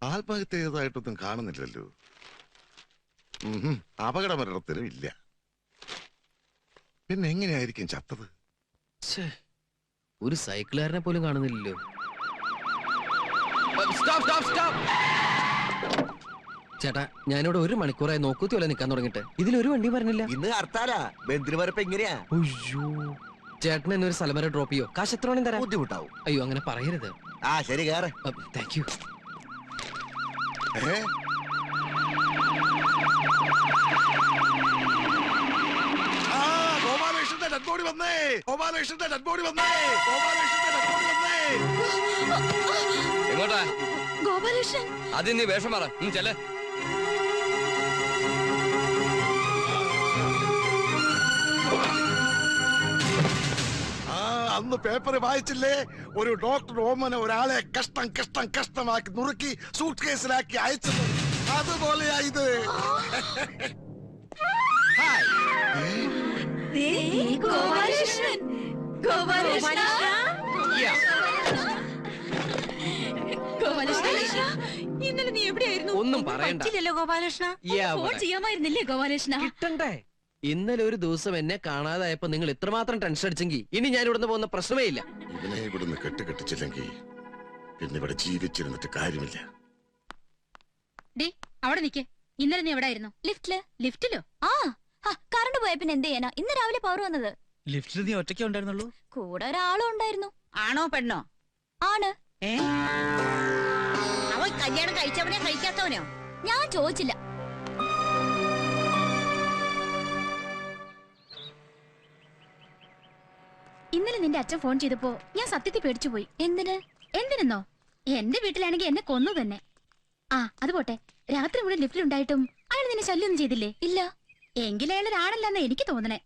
ആത്മഹത്യ ചെയ്തതായിട്ടൊന്നും കാണുന്നില്ലല്ലോ. അപകട മരണത്തിനും ഇല്ല. പിന്നെ എങ്ങനെയായിരിക്കും ചത്തത്? ഒരു സൈക്കിളുകാരനെ പോലും കാണുന്നില്ലല്ലോ. ചേട്ടാ, ഞാനിവിടെ 1 മണിക്കൂറായി നോക്കൂത്തി പോലെ നിൽക്കാൻ തുടങ്ങിട്ട് ഇതിലൊരു വണ്ടി പറഞ്ഞില്ല. ഇന്ന് ഹർത്താലാ. ബന്ദിരവരപ്പ് എങ്ങനെയാ? അയ്യോ, ചേട്ടൻ എന്നെ ഒരു സ്ഥലം വരെ ഡ്രോപ്പ് ചെയ്യോ? കാശ് എത്ര വേണം തരാം? ബുദ്ധിമുട്ടാവും. അയ്യോ, അങ്ങനെ പറയരുത്. ആ ശരി, കേറ്. Thank you. ഗോപാലകൃഷ്ണന്റെ ഡെഡ് ബോഡി വന്നേ! ഗോപാലകൃഷ്ണന്റെ ഡെഡ് ബോഡി വന്നേ! ഗോപാലകൃഷ്ണന്റെ ഡെഡ് ബോഡി വന്നേ! എങ്ങോട്ടാ? ഗോപാലകൃഷ്ണൻ, ആദ്യം നീ വേഷം മാറ. ചെല്ലേ. അന്ന് പേപ്പർ വായിച്ചില്ലേ? ഒരു ഡോക്ടർ ഓമന ഒരാളെ കഷ്ടം കഷ്ടം കഷ്ടമാക്കി നുറുക്കി സൂട്ട് കേസിലാക്കി അയച്ചത്. അതുപോലെയാ ഇത്. ഗോപാലകൃഷ്ണൻ, ഗോപാലകൃഷ്ണ, ഗോപാലകൃഷ്ണ, ഇന്നലെ നീ എവിടെയായിരുന്നു? ഒന്നും പറയണ്ട. ഗോപാലകൃഷ്ണ, ഫോൺ ചെയ്യാമായിരുന്നില്ലേ ഗോപാലകൃഷ്ണ? കിട്ടണ്ടേ? ഇന്നലെ ഒരു ദിവസം എന്നെ കാണാതായപ്പോ നിങ്ങൾ ഇത്രമാത്രം ടെൻഷൻ അടിച്ചെങ്കിൽ ഇനി ഞാൻ ഇവിടുന്ന് പോകുന്ന പ്രശ്നമേ ഇല്ല. ഇവനെ ഇവിടുന്ന് കെട്ടിച്ചില്ലെങ്കിൽ പിന്നെ ഇവിടെ ജീവിച്ചിരുന്നിട്ട് കാര്യമില്ല. അവിടെ നിക്കേ. ഇന്നലെ നീ എവിടെയായിരുന്നു? ലിഫ്റ്റിലോ? ആ, കറണ്ട് പോയ പിന്നെ എന്ത് ചെയ്യാനാ? ഇന്ന് രാവിലെ പവർ വന്നത്. ലിഫ്റ്റിൽ നീ ഒറ്റയ്ക്കേ ഉണ്ടായിരുന്നുള്ളൂ? കൂടെ ഒരാളും ഉണ്ടായിരുന്നു. ആണോ പെണ്ണോ? ആണ്. അവൻ കല്യാണം കഴിച്ചവനെ കഴിക്കാത്തവനോ? ഞാൻ ചോദിച്ചില്ല. ഇന്നലെ നിന്റെ അച്ഛൻ ഫോൺ ചെയ്തപ്പോ ഞാൻ സത്യത്തിൽ പേടിച്ചു പോയി. എന്തിനെന്നോ? എന്റെ വീട്ടിലാണെങ്കിൽ എന്നെ കൊന്നു തന്നെ. ആ, അത് പോട്ടെ. രാത്രി മുഴുവൻ ലിഫ്റ്റിലുണ്ടായിട്ടും അയാൾ നിന്നെ ശല്യമൊന്നും ചെയ്തില്ലേ? ഇല്ല. എങ്കിലയാൾ ഒരാളല്ലെന്ന് എനിക്ക് തോന്നണേ.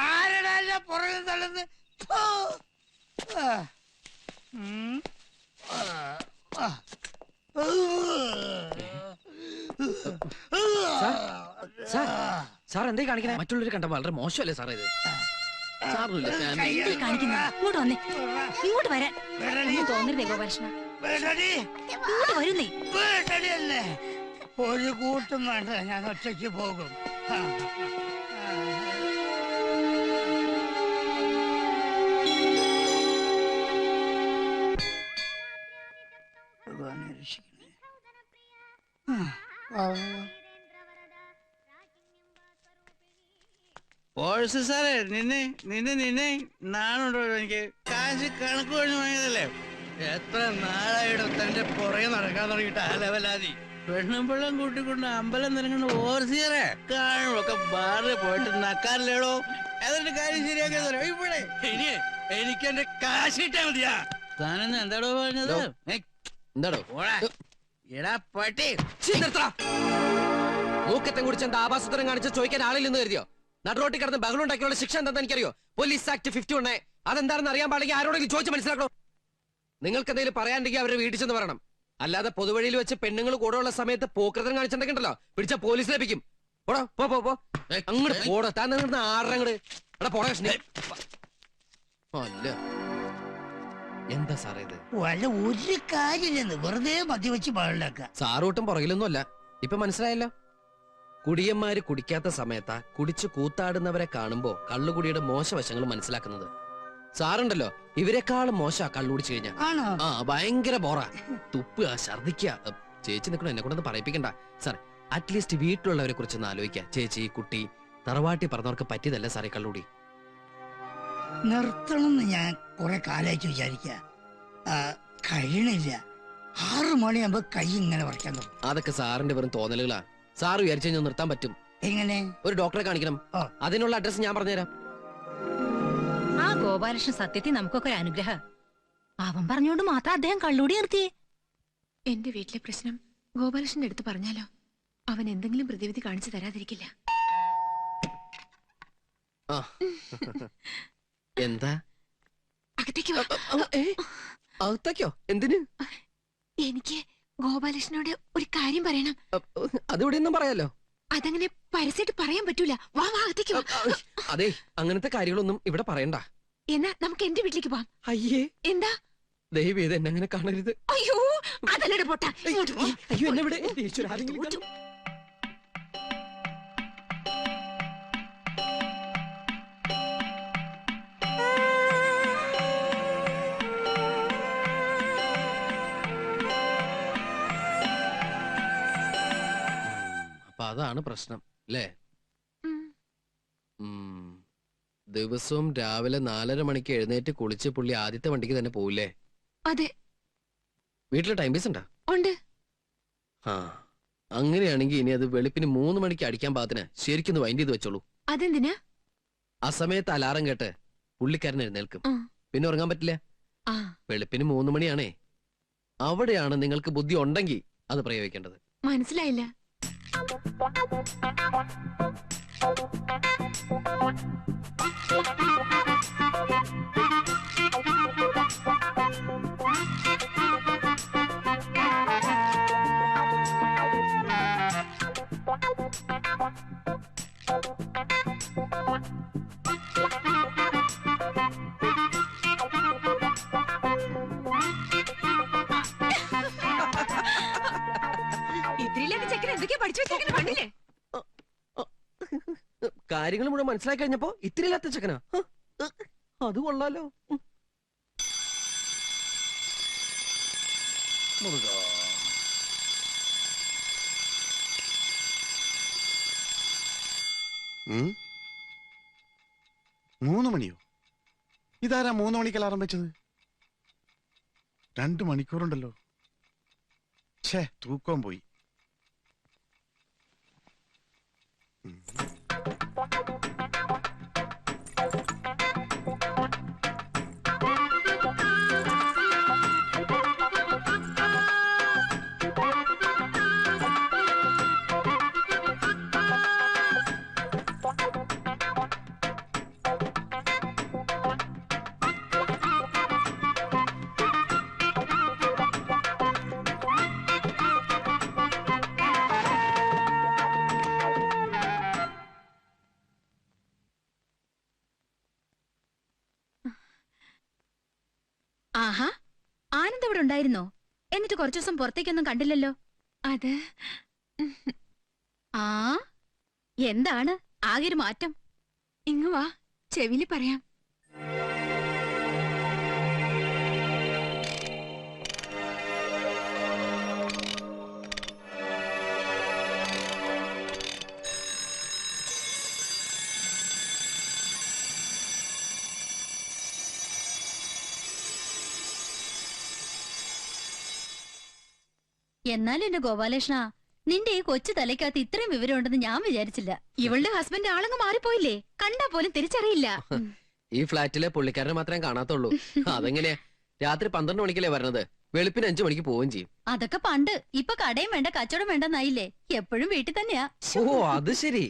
ആരടല്ല പുറകെ തള്ളുന്നത്? സാർ എന്തേ കാണിക്കണേ? മറ്റുള്ളവർ കണ്ട വളരെ മോശമല്ലേ സാറേ ഇത്? ഇങ്ങോട്ട് വന്നേ. ഇങ്ങോട്ട് വരാൻ തോന്നരുതേ ഗോപാലകൃഷ്ണ. ഇങ്ങോട്ട് വരുന്നേ. ഒരു കൂട്ടും വേണ്ട, ഞാൻ ഒറ്റയ്ക്ക് പോകും. സാറേ, നിന്നെ നാണുണ്ടോ? എനിക്ക് കാശ് കണക്ക് കഴിഞ്ഞ് വാങ്ങിയതല്ലേ? എത്ര നാളായിടോ തന്റെ പുറകെ നടക്കാൻ തുടങ്ങിയിട്ട് ആ ലെവലാതി. പെണ്ണും പിള്ളം കൂട്ടിക്കൊണ്ട് അമ്പലം നിറങ്ങുന്ന ഓവർസിയറെ കാണുമൊക്കെ ബാറിൽ പോയിട്ട് നക്കാറില്ലേടോ. അതിന്റെ കാര്യം ശരിയാക്കിയതല്ലോ ഇവിടെ. ഇനി എനിക്ക് എന്റെ കാശ് കിട്ടാ മതിയാ. താനെന്ന് എന്താടോ പറഞ്ഞത്? എന്താടോ? എടാ പട്ടി, മൂക്കത്തെ കുടിച്ച് എന്താ ആഭാസത്തരം കാണിച്ച് ചോദിക്കാൻ ആളില്ലെന്ന് കരുതിയോ? നടുറോട്ടി കിടന്ന് ബഹളം ഉണ്ടാക്കിയുള്ള ശിക്ഷ എന്താണെന്ന് എനിക്കറിയോ? Police act 51. അതെന്താണെന്ന് അറിയാൻ പാടില്ലെങ്കിൽ ആരോടെങ്കിലും ചോദിച്ച് മനസ്സിലാക്കണോ? നിങ്ങൾക്ക് എന്തെങ്കിലും പറയാണ്ടെങ്കിൽ അവരെ വീട്ടിൽ ചെന്ന് പറയണം. അല്ലാതെ പൊതുവഴിയിൽ വെച്ച് പെണ്ണുങ്ങൾ കൂടെയുള്ള സമയത്ത് പോക്കൃതം കാണിച്ചിട്ടുണ്ടല്ലോ, പിടിച്ച പോലീസ് ലഭിക്കും. പോടോ, പോ അങ്ങോട്ട് പോടോ. താൻ നിന്ന് ആറങ്ങട് എടാ പോടാ. അല്ല, എന്താ സാറേ ഇത്? വല്ല ഒരു കാര്യമില്ലെന്ന് വെറുതെ മദ്യവെച്ച് പാടില്ലാക്ക. സാറൂട്ടും പുറകിലൊന്നും അല്ല. ഇപ്പൊ മനസ്സിലായല്ലോ. കുടിയന്മാര് കുടിക്കാത്ത സമയത്താ കുടിച്ചു കൂത്താടുന്നവരെ കാണുമ്പോ കള്ളുകുടിയുടെ മോശവശങ്ങൾ മനസ്സിലാക്കുന്നത്. സാറുണ്ടല്ലോ, ഇവരെക്കാളും മോശ കള്ളുടിച്ചു കഴിഞ്ഞാ. ആ, ഭയങ്കര ബോറാ. തുപ്പുക, ഛർദിക്കുക. ചേച്ചി നിൽക്കണം, എന്നെ കൊണ്ടൊന്ന് പറയിപ്പിക്കണ്ട സാർ. അറ്റ്ലീസ്റ്റ് വീട്ടിലുള്ളവരെ കുറിച്ചൊന്ന് ആലോചിക്കുക. ചേച്ചി, കുട്ടി, തറവാട്ടി പറഞ്ഞവർക്ക് പറ്റിയതല്ല സാറേ കള്ളുടി. നിർത്തണമെന്ന് ഞാൻ കുറെ കാലായിട്ട് വിചാരിക്ക, കഴിയണില്ല. 6 മണിയാകുമ്പോ കൈ ഇങ്ങനെ വരയ്ക്കാൻ തുടങ്ങും. അതൊക്കെ സാറിന്റെ വെറും തോന്നലുകളാ. സാറ് വിചാരിച്ചു കഴിഞ്ഞാൽ നിർത്താൻ പറ്റും. എങ്ങനെ? ഒരു ഡോക്ടറെ കാണിക്കണം. അതിനുള്ള അഡ്രസ് ഞാൻ പറഞ്ഞുതരാം. ആ ഗോപാലകൃഷ്ണൻ സത്യത്തിൽ നമുക്കൊക്കെ ഒരു അനുഗ്രഹം. അവൻ പറഞ്ഞോണ്ട് മാത്രം അദ്ദേഹം കള്ളൂടി നിർത്തിയേ. എന്റെ വീട്ടിലെ പ്രശ്നം ഗോപാലകൃഷ്ണന്റെ അടുത്ത് പറഞ്ഞാലോ? അവൻ എന്തെങ്കിലും പ്രതിവിധി കാണിച്ചു തരാതിരിക്കില്ല. ആ എന്താ അകത്തേക്ക് വാ. അകത്തേക്കോ? എന്തിന്? എനിക്ക് ഗോപാലകൃഷ്ണനോട് ഒരു കാര്യം പറയണം. അതിവിടെ ഒന്നും പറയാലോ. അതങ്ങനെ പരസ്യമായിട്ട് പറയാൻ പറ്റൂല. വാ വാ, അകത്തേക്ക് വാ. അതെ, അങ്ങനത്തെ കാര്യങ്ങളൊന്നും ഇവിടെ പറയണ്ട. എന്നാ നമുക്ക് എന്റെ വീട്ടിലേക്ക് പോവാം. അയ്യേ, എന്താ? ദയവ് ചെയ്ത് എന്നെ അങ്ങനെ കാണരുത്. അയ്യോ, അതല്ലട പൊട്ട. ഇങ്ങോട്ട് വാ. അയ്യോ, എന്നെ ഇവിടെ ഈശ്വരാ, ആരെങ്കിലും ഇങ്ങോട്ട്. അപ്പൊ അതാണ് പ്രശ്നം അല്ലേ? ഉം. ദിവസവും രാവിലെ 4:30 മണിക്ക് എഴുന്നേറ്റ് കുളിച്ച് പുള്ളി ആദ്യത്തെ വണ്ടിക്ക് തന്നെ പോവില്ലേ? അതെ, വീട്ടില് ടൈം പീസ് ഉണ്ടാ? ഉണ്ട്. ആ, അങ്ങനെയാണെങ്കിൽ ഇനി അത് വെളുപ്പിന് 3 മണിക്ക് അടിക്കാൻ പാകത്തിന് ശരിക്കൊന്ന് വൈൻഡ് ചെയ്ത് വെച്ചോളൂ. അതെന്തിനാ? ആ സമയത്ത് അലാറം കേട്ട് പുള്ളിക്കാരൻ എഴുന്നേൽക്കും. ആ. പിന്നെ ഉറങ്ങാൻ പറ്റില്ല. ആ, വെളുപ്പിന് 3 മണിയാണേ. അവിടെയാണ് നിങ്ങൾക്ക് ബുദ്ധി ഉണ്ടെങ്കിൽ അത് പ്രയോഗിക്കേണ്ടത്. മനസ്സിലായില്ല. ഇത്രയില്ലാത്ത ചെക്കൻ എന്തൊക്കെയാ പഠിച്ചു വെച്ചേക്കണ കണ്ടില്ലേ? കാര്യങ്ങൾ മുഴുവൻ മനസ്സിലാക്കി കഴിഞ്ഞപ്പോ ഇത്തിരി ഇല്ലാത്ത ചെക്കനാ. അത് കൊള്ളാലോ. ഉം? 3 മണിയോ? ഇതാരാ 3 മണിക്ക് അലാറം വെച്ചത്? 2 മണിക്കൂറുണ്ടല്ലോ. ഛേ, തൂക്കം പോയി. ആഹാ, ആനന്ദ് ഇവിടെ ഉണ്ടായിരുന്നോ? എന്നിട്ട് കുറച്ചു ദിവസം പുറത്തേക്കൊന്നും കണ്ടില്ലല്ലോ. അത് ആ, എന്താണ് ആകെ ഒരു മാറ്റം? ഇങ്ങ് വാ, ചെവിയില് പറയാം. എന്നാലും എന്റെ ഗോപാലകൃഷ്ണ, നിന്റെ ഈ കൊച്ചു തലയ്ക്കകത്ത് ഇത്രയും വിവരം ഉണ്ടെന്ന് ഞാൻ വിചാരിച്ചില്ല. ഇവളുടെ ഹസ്ബൻഡ് ആളങ്ങ് മാറിപ്പോയില്ലേ? കണ്ടാ പോലും തിരിച്ചറിയില്ല. ഈ ഫ്ലാറ്റിലെ പുള്ളിക്കാരനെ മാത്രമേ കാണാത്തുള്ളൂ. അതെങ്ങനെയാ? രാത്രി 12 മണിക്കല്ലേ വരണത്, വെളുപ്പിന് 5 മണിക്ക് പോവുകയും ചെയ്യും. അതൊക്കെ പണ്ട്. ഇപ്പൊ കടയും വേണ്ട കച്ചവടം വേണ്ടെന്നായില്ലേ? എപ്പോഴും വീട്ടിൽ തന്നെയാ. ഓ, അത് ശരി.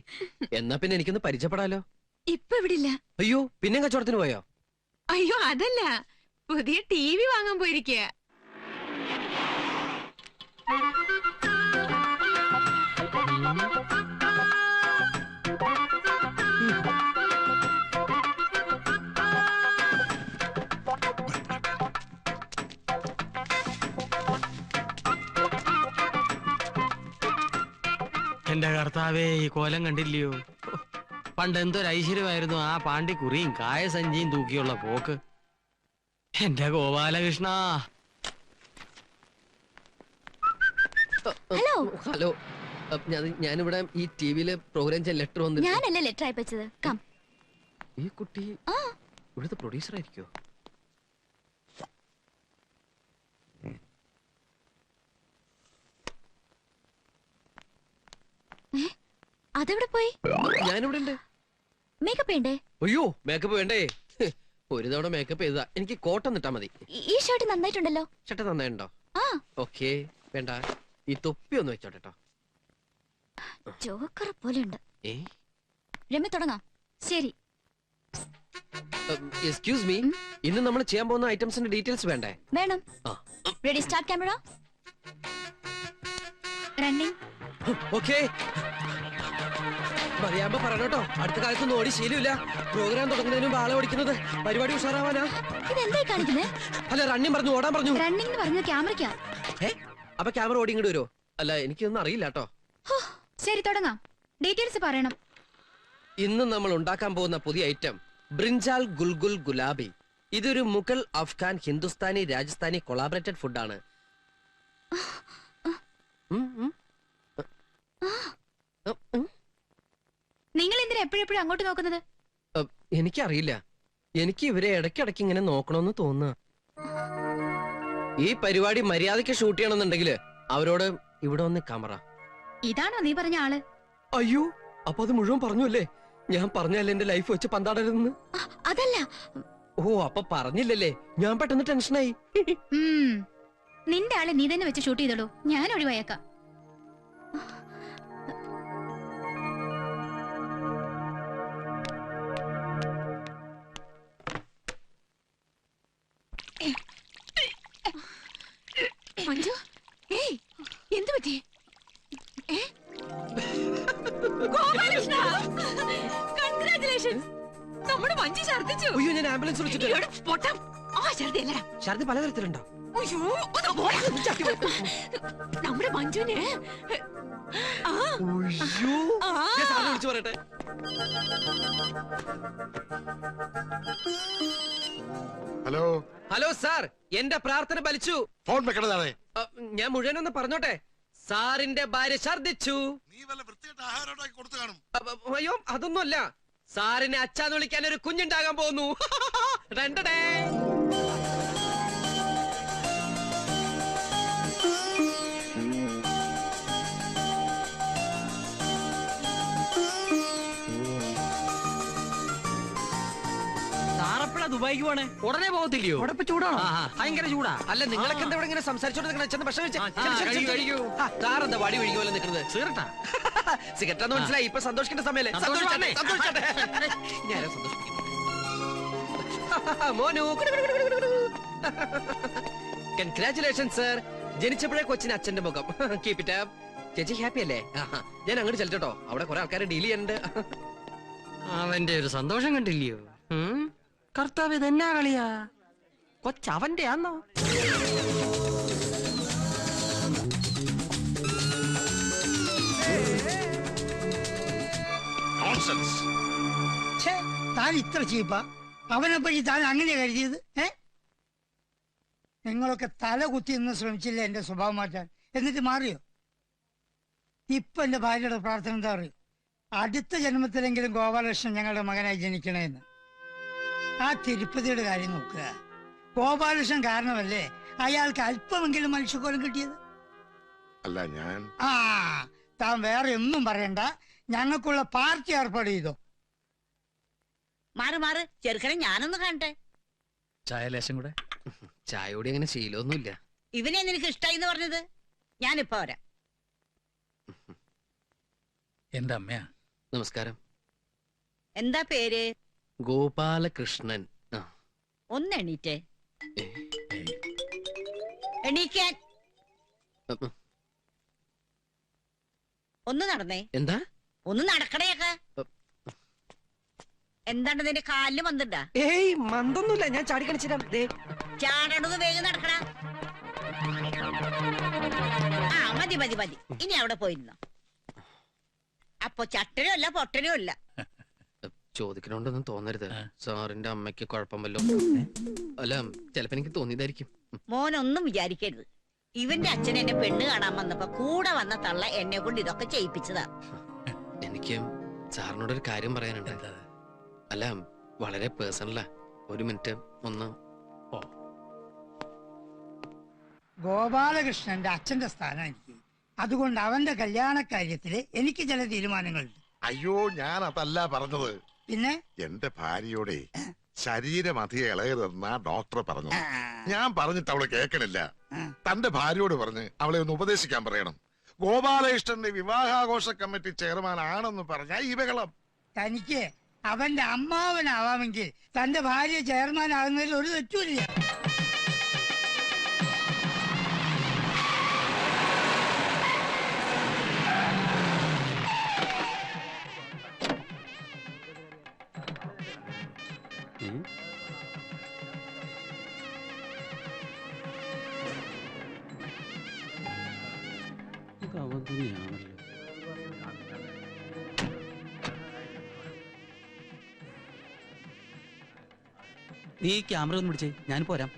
എന്നാ പിന്നെ എനിക്കൊന്ന് പരിചയപ്പെടാലോ. ഇപ്പൊ ഇവിടെ ഇല്ല. അയ്യോ, പിന്നെ കച്ചവടത്തിന് പോയോ? അയ്യോ, അതല്ല, പുതിയ TV വാങ്ങാൻ പോയിരിക്കുക. എന്റെ കർത്താവേ, ഈ കോലം കണ്ടില്ലയോ? പണ്ട് എന്തൊരു ഐശ്വര്യമായിരുന്നു ആ പാണ്ടിക്കുറിയും കായസഞ്ചിയും തൂക്കിയുള്ള പോക്ക്. എന്റെ ഗോപാലകൃഷ്ണ. ഹലോ ഹലോ, ഞാനിവിടെ ഈ ടിവിയിലെ പ്രോഗ്രാം ചെയ്യാൻ ലെറ്റർ വന്നു. ഞാനല്ലേ ലെറ്റർ അയച്ചത്. കം. ഈ കുട്ടി ഇവിടുത്തെ പ്രൊഡ്യൂസർ ആയിരിക്കോ? അതെവിടെ പോയി? ഞാനിവിടെ ഉണ്ട്. മേക്കപ്പ് വേണ്ടേ? അയ്യോ, മേക്കപ്പ് വേണ്ടേ? ഒരു തവണ മേക്കപ്പ് ചെയ്താ എനിക്ക് കോട്ടം നിട്ടാ മതി. ഈ ഷർട്ട് നന്നായിട്ടുണ്ടല്ലോ. ഷർട്ട് നന്നായിട്ടുണ്ടോ? ആ, ഓക്കെ, വേണ്ട. ഈ തൊപ്പി ഒന്ന് വെച്ചോട്ടെ. ജോക്കർ പോലെയുണ്ട്. ഏ രമ്യ തുടങ്ങാം. ശരി. എക്സ്ക്യൂസ് മീ, ഇന്ന് നമ്മൾ ചെയ്യാൻ പോകുന്ന ഐറ്റംസിന്റെ ഡീറ്റെയിൽസ് വേണ്ടേ? വേണം. ആ. Ready, start camera. Running. Okay. മറിയാമ്പോ പറഞ്ഞോട്ടോ, അടുത്ത കാലത്തൊന്നും ഓടി ശീലമില്ല. പ്രോഗ്രാം തുടങ്ങുന്നതിന് മുമ്പ് ആളെ ഓടിക്കുന്നത് പരിപാടി ഉഷാറാവാനാ. ഇതെന്തായി കാണിക്കുന്നത്? അല്ല, റണ്ണിങ് പറഞ്ഞു, ഓടാൻ പറഞ്ഞു. റണ്ണിങ് എന്ന് പറഞ്ഞ ക്യാമറയ്ക്കാ. അപ്പൊ ക്യാമറ ഓടി ഇങ്ങോട്ട് വരുമോ? അല്ല, എനിക്കൊന്നും അറിയില്ല കേട്ടോ. ശരി, തുടങ്ങാം. ഡീറ്റെയിൽസ് പറയണം. ഇന്ന് നമ്മൾ ഉണ്ടാക്കാൻ പോകുന്ന പുതിയ ഐറ്റം ബ്രിഞ്ചാൽ ഗുൽഗുൽ ഗുലാബി. ഇതൊരു മുഗൾ, അഫ്ഗാൻ, ഹിന്ദുസ്ഥാനി, രാജസ്ഥാനി കൊളാബറേറ്റഡ് ഫുഡാണ്. നിങ്ങൾ എന്തിനാ എപ്പോഴെപ്പോഴും അങ്ങോട്ട് നോക്കുന്നത്? എനിക്കറിയില്ല, എനിക്ക് ഇവരെ ഇടയ്ക്കിടയ്ക്ക് ഇങ്ങനെ നോക്കണമെന്ന് തോന്നുക. ഈ പരിപാടി മര്യാദയ്ക്ക് ഷൂട്ട് ചെയ്യണമെന്നുണ്ടെങ്കിൽ അവരോട് ഇവിടെ ഒന്ന് ക്യാമറ. ഇതാണോ നീ പറഞ്ഞ ആള്? അയ്യോ, അപ്പൊ അത് മുഴുവൻ പറഞ്ഞു അല്ലേ? ഞാൻ പറഞ്ഞല്ലേ എന്റെ ലൈഫ് വെച്ച് പന്താടരുതെന്ന്. അതല്ല. ഓ, അപ്പൊ പറഞ്ഞില്ലല്ലേ? ഞാൻ പെട്ടെന്ന് ടെൻഷനായി. നിന്റെ ആളെ നീ തന്നെ വെച്ച് ഷൂട്ട് ചെയ്തോളൂ, ഞാൻ ഒഴിവായേക്കാം. മഞ്ജു, ഏയ് എന്ത് പറ്റി? കൺഗ്രാറ്റുലേഷൻസ്, നമ്മുടെ മഞ്ജു ഛർദിച്ചു. അയ്യോ, ഞാൻ ആംബുലൻസ് വിളിച്ചിട്ട്. പൊട്ടം, ആ ഛർദിയല്ല. ഛർദി പലതരത്തിലുണ്ടോ? അയ്യോ, ഒന്ന് പോടാ. നമ്മുടെ മഞ്ജുന് വിളിച്ചു പറയട്ടെ. ഹലോ ഹലോ സാർ, എന്റെ പ്രാർത്ഥന ഫലിച്ചു. ഫോൺ വെക്കണതാണ്. ഞാൻ മുഴുവനൊന്ന് പറഞ്ഞോട്ടെ. സാറിന്റെ ഭാര്യ ഛർദിച്ചു. നീ വല്ല വൃത്തിയായിട്ട് ആഹാരം ഉണ്ടാക്കി കൊടുത്തു കാണും. അയ്യോ, അതൊന്നുമല്ല. സാറിനെ അച്ഛാന്ന് വിളിക്കാൻ ഒരു കുഞ്ഞുണ്ടാകാൻ പോകുന്നു. രണ്ടടേ. സാറെപ്പോഴാ ദുബായിക്ക് പോണേ? ഉടനെ പോകത്തില്ലയോ? അവിടെ ഇപ്പൊ ചൂടാണോ? ഭയങ്കര ചൂടാ. അല്ല, നിങ്ങളൊക്കെ എന്താ ഇവിടെ ഇങ്ങനെ സംസാരിച്ചോണ്ട് നിൽക്കണേ? ചെന്ന് ഭക്ഷണം കഴിച്ചേ. കഴിക്കൂ. സാറെന്താ വടി ഒഴിക്കുമല്ലോ നിൽക്കുന്നത്? സീറട്ടാ സിഗരറ്റാന്ന് മനസ്സിലായി. ഇപ്പൊ സന്തോഷിക്കേണ്ട സമയല്ലേ? സന്തോഷിക്കട്ടെ. ഞാനും സന്തോഷിക്കും. മോനു, കൺഗ്രാറ്റുലേഷൻ സർ. ജനിച്ചപ്പോഴേ കൊച്ചിന് അച്ഛന്റെ മുഖം. Keep it up. ചേച്ചി ഹാപ്പി അല്ലേ? ഞാൻ അങ്ങോട്ട് ചെല്ലട്ടോ, അവിടെ കുറെ ആൾക്കാരെ ഡീൽ ചെയ്യാനുണ്ട്. അവന്റെ ഒരു സന്തോഷം കണ്ടില്ലയോ? കർത്താവ് ഇതെന്നാ കളിയാ? കൊച്ചവന്റെ ആന്നോ? താൻ ഇത്ര ചീപ്പാ? അവനെ പറ്റി താൻ അങ്ങനെ കരുതിയത്? നിങ്ങളൊക്കെ തല കുത്തി നിന്ന് ശ്രമിച്ചില്ല എന്റെ സ്വഭാവം മാറ്റാൻ, എന്നിട്ട് മാറിയോ? ഇപ്പൊ എന്റെ ഭാര്യയുടെ പ്രാർത്ഥന എന്താ അറിയോ? അടുത്ത ജന്മത്തിലെങ്കിലും ഗോപാലകൃഷ്ണൻ ഞങ്ങളുടെ മകനായി ജനിക്കണേന്ന്. ആ തിരുപ്പതിയുടെ കാര്യം നോക്കുക. ഗോപാലകൃഷ്ണൻ കാരണമല്ലേ അയാൾക്ക് അല്പമെങ്കിലും മനുഷ്യക്കോലം കിട്ടിയത്? അല്ല, ഞാൻ താൻ വേറെ ഒന്നും പറയണ്ട. ഞങ്ങൾക്കുള്ള പാർട്ടി ഏർപ്പാട് ചെയ്തോ. മാറ് മാറ് ചെറുക്കനെ ഞാനൊന്ന് കാണട്ടെ. ചായ ലേശം കൂടെ. ചായയോടെ അങ്ങനെ ശീലമൊന്നുമില്ല. ഇവനെ നിനക്ക് ഇഷ്ടായി എന്ന് പറഞ്ഞത്? ഞാനിപ്പോ വരാം. എന്റെ അമ്മയാ. നമസ്കാരം. എന്താ പേര്? ഗോപാലകൃഷ്ണൻ. ഒന്ന് എണീറ്റേ. എണീക്കാൻ. ഒന്ന് നടന്നേ. എന്താ? ഒന്ന് നടക്കണേക്ക. എന്താണ് നിന്റെ കാലിന് മന്തുണ്ടാ? ഏയ്, മന്തൊന്നുമില്ല. ഞാൻ ചാടി കാണിച്ചിരാം. ചാടണത് വേഗം നടക്കണ. ആ മതി മതി മതി, ഇനി അവിടെ പോയിരുന്നോ. അപ്പൊ ചട്ടനും അല്ല പൊട്ടനും അല്ല. ചോദിക്കണോണ്ടൊന്നും തോന്നരുത്. സാറിന്റെ അമ്മയ്ക്ക് കുഴപ്പം വല്ലോ? അല്ല, ചിലപ്പോ എനിക്ക് തോന്നിയതായിരിക്കും. മോനൊന്നും വിചാരിക്കരുത്. ഇവന്റെ അച്ഛൻ എന്നെ പെണ്ണ് കാണാൻ വന്നപ്പോ കൂടെ വന്ന തള്ള എന്നെ കൊണ്ട് ഇതൊക്കെ ചെയ്യിപ്പിച്ചതാ. എനിക്ക് സാറിനോടൊരു കാര്യം പറയാനുണ്ട്. അല്ല, വളരെ പേഴ്സണലാ. ഒരു മിനിറ്റ് ഒന്ന്. ഗോപാലകൃഷ്ണന്റെ അച്ഛന്റെ സ്ഥാനം എനിക്ക്, അതുകൊണ്ട് അവന്റെ കല്യാണ കാര്യത്തില് എനിക്ക് ചില തീരുമാനങ്ങളുണ്ട്. അയ്യോ, ഞാൻ അതല്ല പറഞ്ഞത്. പിന്നെ എന്റെ ഭാര്യയോടെ ശരീരം അധികം ഇളയതെന്നാ ഡോക്ടർ പറഞ്ഞു. ഞാൻ പറഞ്ഞിട്ട് അവള് കേൾക്കണില്ല. തന്റെ ഭാര്യയോട് പറഞ്ഞ് അവളെ ഒന്ന് ഉപദേശിക്കാൻ പറയണം. ഗോപാലകൃഷ്ണന്റെ വിവാഹാഘോഷ കമ്മിറ്റി ചെയർമാൻ ആണെന്ന് പറഞ്ഞ ഈ ബഹളം. തനിക്ക് അവന്റെ അമ്മാവനാവാമെങ്കിൽ തന്റെ ഭാര്യ ചെയർമാൻ ആകുന്നതിൽ ഒരു തെറ്റുമില്ല. നീ ക്യാമറ ഒന്ന് പിടിച്ചേ, ഞാൻ പോരാം.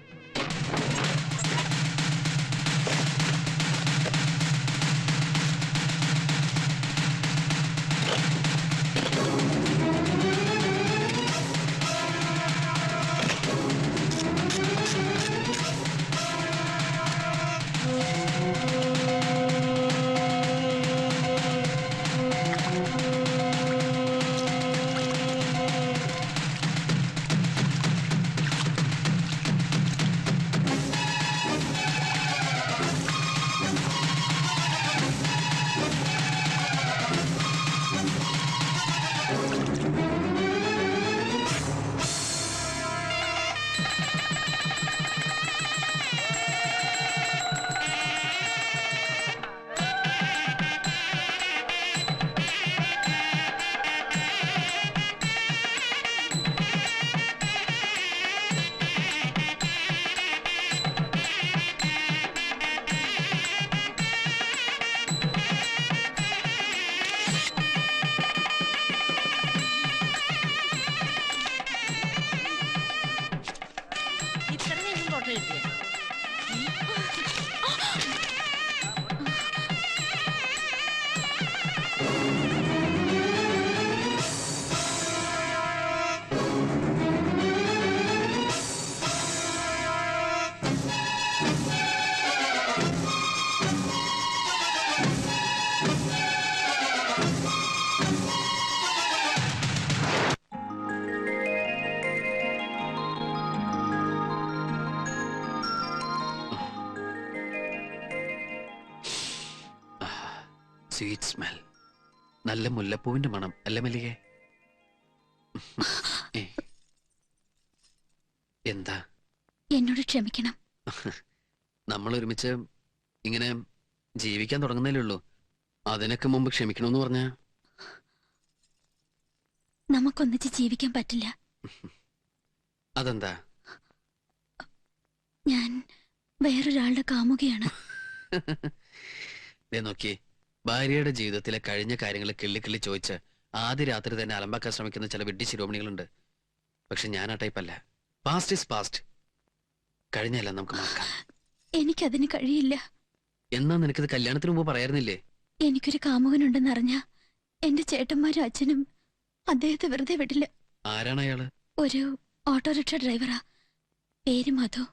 സ്വീറ്റ് സ്മെൽ, നല്ല മുല്ലപ്പൂവിന്റെ മണം അല്ലേ മല്ലികേ? എന്താ? എന്നോട് ക്ഷമിക്കണം. നമ്മൾ ഒരുമിച്ച് ഇങ്ങനെ ജീവിക്കാൻ തുടങ്ങുന്നല്ലേ ഉള്ളൂ. അതിനൊക്കെ മുമ്പ് ക്ഷമിക്കണമെന്ന് പറഞ്ഞ നമുക്കൊന്നിച്ച് ജീവിക്കാൻ പറ്റില്ല. അതെന്താ? ഞാൻ വേറൊരാളുടെ കാമുകയാണ്. നോക്കി, ഭാര്യയുടെ ജീവിതത്തിലെ കഴിഞ്ഞ കാര്യങ്ങൾ കിള്ളി ചോദിച്ച് ആദ്യ രാത്രി തന്നെ അലമ്പാക്കാൻ ശ്രമിക്കുന്ന ചില വിഡ്ഢി ശിരോമണികളുണ്ട്. പക്ഷെ ഞാൻ ആ ടൈപ്പല്ല. Past is past. കഴിഞ്ഞല്ല നമുക്ക് മറക്കാം. എനിക്കതിന് കഴിയില്ല. എന്നാ നിനക്കിത് കല്യാണത്തിന് മുമ്പ് പറയാറുന്നില്ലേ? എനിക്കൊരു കാമുകനുണ്ടെന്ന് അറിഞ്ഞ എന്റെ ചേട്ടന്മാരും അച്ഛനും അദ്ദേഹത്തെ വെറുതെ വിടില്ല. ആരാണ് അയാള്? ഒരു ഓട്ടോറിക്ഷ ഡ്രൈവറാ, പേര് മധു.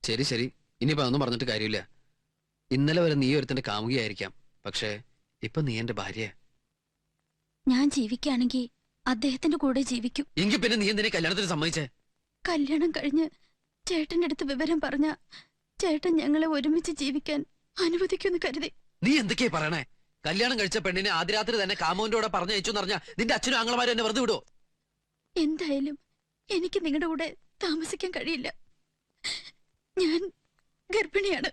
ശരി ശരി, ഇനിയിപ്പോ അതൊന്നും പറഞ്ഞിട്ട് കാര്യമില്ല. ഇന്നലെ വരെ നീ ഒരുത്തന്റെ കാമുകിയായിരിക്കാം, പക്ഷേ ഇപ്പൊ നീ എന്റെ ഭാര്യ. ഞാൻ ജീവിക്കുകയാണെങ്കിൽ അദ്ദേഹത്തിന്റെ കൂടെ ജീവിക്കും. എങ്കിൽ പിന്നെ നീ എന്തിനെ കല്യാണത്തിന് സമ്മതിച്ചേ? കല്യാണം കഴിഞ്ഞ് ചേട്ടന്റെ അടുത്ത് വിവരം പറഞ്ഞ ചേട്ടൻ ഞങ്ങളെ ഒരുമിച്ച് ജീവിക്കാൻ അനുവദിക്കുമെന്ന് കരുതി. നീ എന്തൊക്കെയാ പറയണേ? കല്യാണം കഴിച്ച പെണ്ണിനെ ആദ്യ രാത്രി തന്നെ കാമുവിന്റെ കൂടെ പറഞ്ഞയച്ചു എന്നറിഞ്ഞാ നിന്റെ അച്ഛനും ആങ്ങളമാരും എന്നെ വെറുതെ വിടുവോ? എന്തായാലും എനിക്ക് നിങ്ങളുടെ കൂടെ താമസിക്കാൻ കഴിയില്ല. ഞാൻ ഗർഭിണിയാണ്.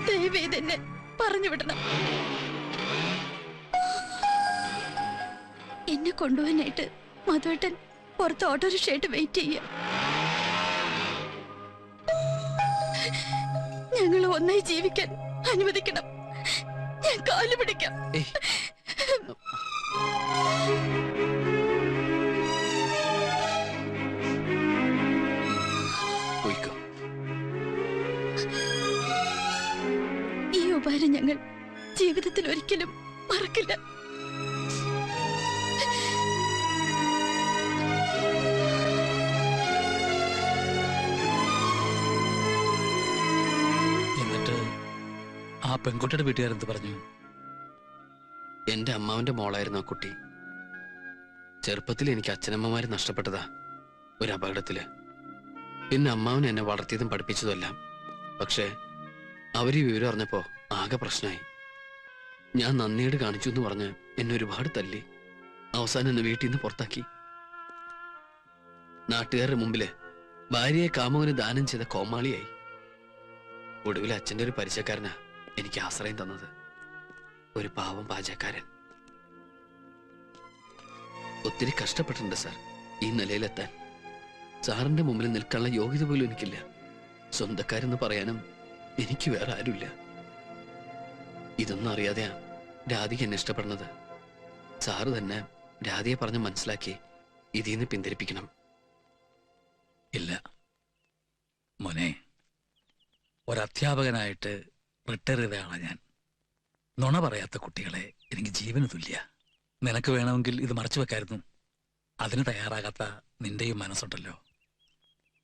ദയവേത് എന്നെ പറഞ്ഞു വിടണം. എന്നെ കൊണ്ടുപോകാനായിട്ട് മധുവേട്ടൻ പുറത്ത് ഓട്ടോറിക്ഷയായിട്ട് വെയിറ്റ് ചെയ്യ. ഞങ്ങൾ ഒന്നായി ജീവിക്കാൻ അനുവദിക്കണം. ഞാൻ കാല് പിടിക്കാം. ഈ ഉപകാരം ഞങ്ങൾ ജീവിതത്തിൽ ഒരിക്കലും മറക്കില്ല. എന്നിട്ട് ആ പെൺകുട്ടിയുടെ വീട്ടുകാരെന്ത് പറഞ്ഞു? എന്റെ അമ്മാവന്റെ മോളായിരുന്നു ആ കുട്ടി. ചെറുപ്പത്തിൽ എനിക്ക് അച്ഛനമ്മമാര് നഷ്ടപ്പെട്ടതാ ഒരു അപകടത്തില്. പിന്നെ അമ്മാവൻ എന്നെ വളർത്തിയതും പഠിപ്പിച്ചതുമെല്ലാം പക്ഷേ അവര് ഈ വിവരം അറിഞ്ഞപ്പോ ആകെ പ്രശ്നമായി. ഞാൻ നന്ദിയോട് കാണിച്ചു എന്ന് പറഞ്ഞ് എന്നെ ഒരുപാട് തല്ലി. അവസാനം എന്നെ വീട്ടിൽ നിന്ന് പുറത്താക്കി. നാട്ടുകാരുടെ മുമ്പില് ഭാര്യയെ കാമുകന് ദാനം ചെയ്ത കോമാളിയായി. ഒടുവിൽ അച്ഛന്റെ ഒരു പരിചയക്കാരനാ എനിക്ക് ആശ്രയം തന്നത്. ഒരു പാവം പാചകക്കാരൻ. ഒത്തിരി കഷ്ടപ്പെട്ടിട്ടുണ്ട് സാർ ഈ നിലയിലെത്താൻ. സാറിന്റെ മുമ്പിൽ നിൽക്കാനുള്ള യോഗ്യത പോലും എനിക്കില്ല. സ്വന്തക്കാരെന്ന് പറയാനും എനിക്ക് വേറെ ആരുമില്ല. ഇതൊന്നും അറിയാതെയാ രാധിക എന്നെ ഇഷ്ടപ്പെടുന്നത്. സാറ് തന്നെ രാധിയെ പറഞ്ഞ് മനസ്സിലാക്കി ഇതിന്ന് പിന്തിരിപ്പിക്കണം. ഇല്ല മോനെ, ഒരധ്യാപകനായിട്ട് റിട്ടയർ ചെയ്തയാളാ ഞാൻ. നുണ പറയാത്ത കുട്ടികളെ എനിക്ക് ജീവന് തുല്യ. നിനക്ക് വേണമെങ്കിൽ ഇത് മറച്ചു വെക്കായിരുന്നു. അതിന് തയ്യാറാകാത്ത നിന്റെയും മനസ്സുണ്ടല്ലോ,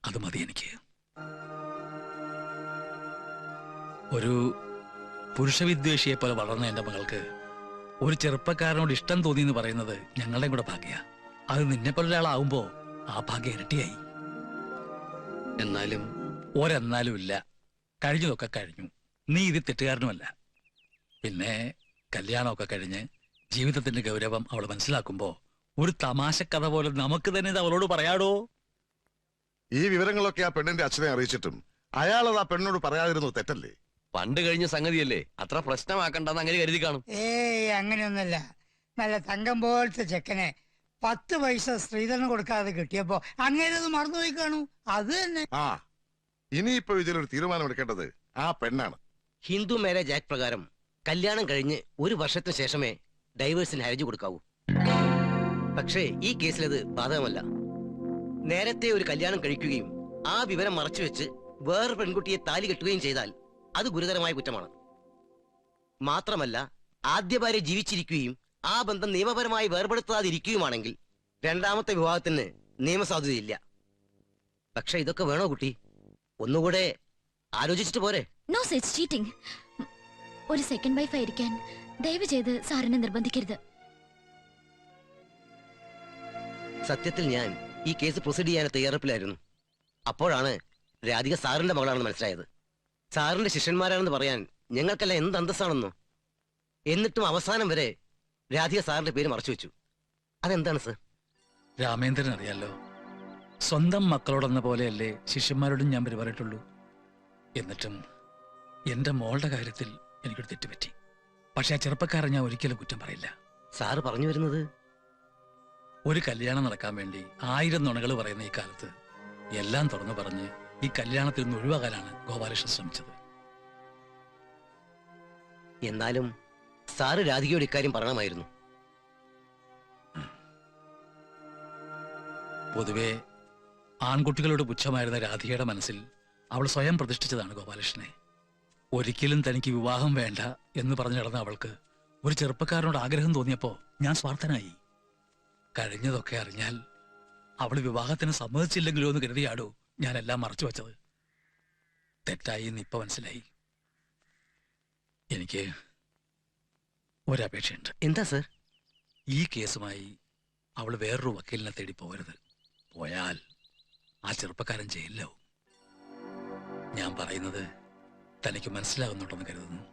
അത് മതി എനിക്ക്. ഒരു പുരുഷവിദ്വേഷിയെ പോലെ വളർന്ന എന്റെ മകൾക്ക് ഒരു ചെറുപ്പക്കാരനോട് ഇഷ്ടം തോന്നി എന്ന് പറയുന്നത് ഞങ്ങളുടെയും കൂടെ ഭാഗ്യ. അത് നിന്നെ പോലെ ഒരാളാവുമ്പോ ആ ഭാഗ്യം ഇരട്ടിയായി. എന്നാലും ഒരെന്നാലും ഇല്ല. കഴിഞ്ഞതൊക്കെ കഴിഞ്ഞു. നീ ഇത് തെറ്റുകാരനുമല്ല. പിന്നെ കല്യാണമൊക്കെ കഴിഞ്ഞ് ജീവിതത്തിന്റെ ഗൗരവം അവൾ മനസ്സിലാക്കുമ്പോ ഒരു തമാശ കഥ പോലെ നമുക്ക് തന്നെ ഇത് അവളോട് പറയാടോ. ഈ വിവരങ്ങളൊക്കെ ആ പെണ്ണിന്റെ അച്ഛനെ അറിയിച്ചിട്ടും അയാളത് ആ പെണ്ണിനോട് പറയാതിരുന്നു തെറ്റല്ലേ? പണ്ട് കഴിഞ്ഞ സംഗതിയല്ലേ, അത്ര പ്രശ്നമാക്കണ്ടെന്ന് അങ്ങനെ കരുതി കാണും. ഏയ് അങ്ങനെയൊന്നല്ല. നല്ല തങ്കം പോലത്തെ ചെക്കനെ 10 പൈസ സ്ത്രീധനം കൊടുക്കാതെ കിട്ടിയപ്പോ അങ്ങനെ അത് മറന്നുപോയി കാണൂ. അത് തന്നെ. ആ ഇനിയിപ്പോ ഇതിലൊരു തീരുമാനം എടുക്കേണ്ടത് ആ പെണ്ണാണ്. ഹിന്ദു മാരേജ് ആക്ട് പ്രകാരം കല്യാണം കഴിഞ്ഞ് 1 വർഷത്തിന് ശേഷമേ ഡൈവേഴ്സിന് ഹർജി കൊടുക്കാവൂ. പക്ഷേ ഈ കേസിൽ അത് ബാധകമല്ല. നേരത്തെ ഒരു കല്യാണം കഴിക്കുകയും ആ വിവരം മറച്ചുവെച്ച് വേറെ പെൺകുട്ടിയെ താലി കെട്ടുകയും ചെയ്താൽ അത് ഗുരുതരമായ കുറ്റമാണ്. മാത്രമല്ല, ആദ്യ ഭാര്യ ജീവിച്ചിരിക്കുകയും ആ ബന്ധം നിയമപരമായി വേർപെടുത്താതിരിക്കുകയുമാണെങ്കിൽ രണ്ടാമത്തെ വിവാഹത്തിന് നിയമസാധുതയില്ല. പക്ഷെ ഇതൊക്കെ വേണോ കുട്ടി? ഒന്നുകൂടെ ആലോചിച്ചിട്ട് പോരെ? No that's cheating. ഒരു സെക്കൻഡ് വൈഫ് ആയിരിക്കാൻ ദയവ് ചെയ്ത് സാറിനെ നിർബന്ധിക്കരുത്. സത്യത്തിൽ ഞാൻ ഈ കേസ് പ്രൊസീഡ് ചെയ്യാൻ തയ്യാറെടുപ്പിലായിരുന്നു. അപ്പോഴാണ് രാധിക സാറിന്റെ മകളാണെന്ന് മനസ്സിലായത്. സാറിന്റെ ശിഷ്യന്മാരാണെന്ന് പറയാൻ ഞങ്ങൾക്കെല്ലാം എന്ത് അന്തസ്സാണെന്നോ. എന്നിട്ടും അവസാനം വരെ രാധിക സാറിന്റെ പേര് മറച്ചു വെച്ചു. അതെന്താണ് സർ? രാമേന്ദ്രൻ അറിയാലോ, സ്വന്തം മക്കളോടെന്ന പോലെയല്ലേ ശിഷ്യന്മാരോടും ഞാൻ പെരുമാറിയിട്ടുള്ളൂ. എന്നിട്ടും എന്റെ മോളുടെ കാര്യത്തിൽ എനിക്കൊരു തെറ്റുപറ്റി. പക്ഷെ ആ ചെറുപ്പക്കാരൻ ഞാൻ ഒരിക്കലും കുറ്റം പറയില്ല. സാറ് പറഞ്ഞു വരുന്നത്? ഒരു കല്യാണം നടക്കാൻ വേണ്ടി 1000 നുണകൾ പറയുന്ന ഈ കാലത്ത് എല്ലാം തുറന്നു പറഞ്ഞ് ഈ കല്യാണത്തിൽ നിന്ന് ഒഴിവാക്കാനാണ് ഗോപാലകൃഷ്ണൻ ശ്രമിച്ചത്. എന്നാലും സാറ് രാധികയോട് ഇക്കാര്യം പറയണമായിരുന്നു. പൊതുവെ ആൺകുട്ടികളോട് പുച്ഛമായിരുന്ന രാധികയുടെ മനസ്സിൽ അവൾ സ്വയം പ്രതിഷ്ഠിച്ചതാണ് ഗോപാലകൃഷ്ണനെ. ഒരിക്കലും തനിക്ക് വിവാഹം വേണ്ട എന്ന് പറഞ്ഞു നടന്ന അവൾക്ക് ഒരു ചെറുപ്പക്കാരനോട് ആഗ്രഹം തോന്നിയപ്പോ ഞാൻ സ്വാർത്ഥനായി. കഴിഞ്ഞതൊക്കെ അറിഞ്ഞാൽ അവൾ വിവാഹത്തിന് സമ്മതിച്ചില്ലെങ്കിലോ എന്ന് കരുതിയാടോ ഞാനെല്ലാം മറച്ചു വച്ചത്. തെറ്റായി എന്ന് ഇപ്പൊ മനസ്സിലായി. എനിക്ക് ഒരപേക്ഷയുണ്ട്. എന്താ സർ? ഈ കേസുമായി അവൾ വേറൊരു വക്കീലിനെ തേടി പോകരുത്. പോയാൽ ആ ചെറുപ്പക്കാരൻ ജയിലിലാവും. ഞാൻ പറയുന്നത് തനിക്ക് മനസ്സിലാകുന്നുണ്ടെന്ന് കരുതുന്നു.